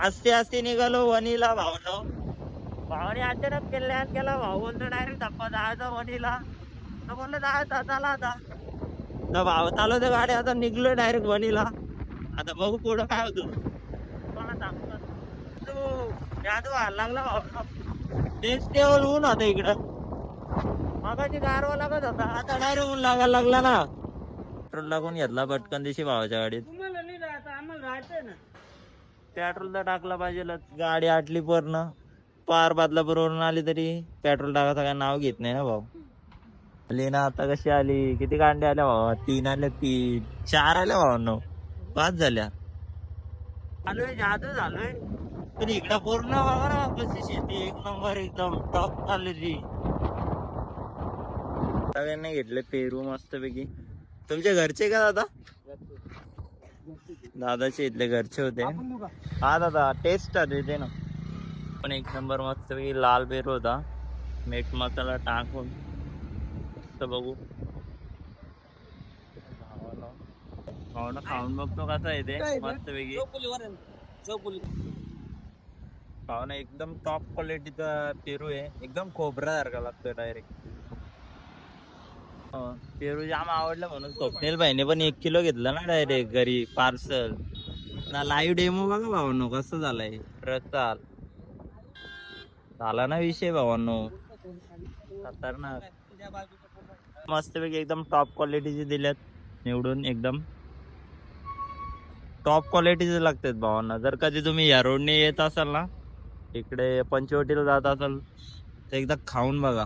आस्ते आस्ते निघालो वणीला भावनो. भावाने अचानक केल्यात केला भाऊ बोलतो डायरेक्ट धप्पा जायचा वणीला. तर बोललो जायचा चला आता. तर भाव चालू त्या गाडी आता निघलो डायरेक्ट वणीला. आता बघू पुढं काय होतं. मला सांगतो तू याद व्हायला लागला भाऊ. तेच ते ऊन होतं इकडं. मागाची गारवा लागत होता आता डायरेक्ट ऊन लागायला लागला ना. पेट्रोल लागून घेतला पटकन दिवशी भावाच्या गाडीत. पेट्रोल तर टाकला पाहिजे. गाडी आटली पूर्ण पार बदलापूरवरून आली तरी पेट्रोल टाकायचं काय नाव घेत नाही ना भाऊ. आली ना आता कशी आली. किती कांडे आल्या भावा. 3 आल्या 3 4 आल्या भावांनो. 5 झाल्या. आलोय जादू झालोय. पण इकडं पूर्ण बघा ना कशी शेती एक नंबर एकदम टॉप क्वालिटी. सगळ्यांनी घेतले पेरू मस्त पैकी. तुमच्या घरचे का दादा. दादाचे इथले घरचे होते. हा दादा टेस्ट देते ना. पण एक नंबर मस्त पैकी लाल पेरू होता. मीठ मसाला टाकून तर बघू भावना खाऊन बघतो कसा येते मस्त पैकी. भावना एकदम टॉप क्वालिटीचा पेरू आहे. एकदम खोबऱ्यासारखा लागतोय डायरेक्ट. पेरू जाम आवडलं म्हणून स्वप्नील भाईने पण 1 किलो घेतलं ना डायरेक्ट घरी पार्सल ना. लाईव्ह डेमो बघा भावांनो कसं झालंय. रसाल झाला ना विषय भावांनो. खतरनाक मस्तपैकी एकदम टॉप क्वालिटीचे दिल्यात निवडून. एकदम टॉप क्वालिटीचे लागतात भावांना. जर कधी तुम्ही या रोडने येत असाल ना इकडे पंचवटीला जात असाल तर एकदा खाऊन बघा.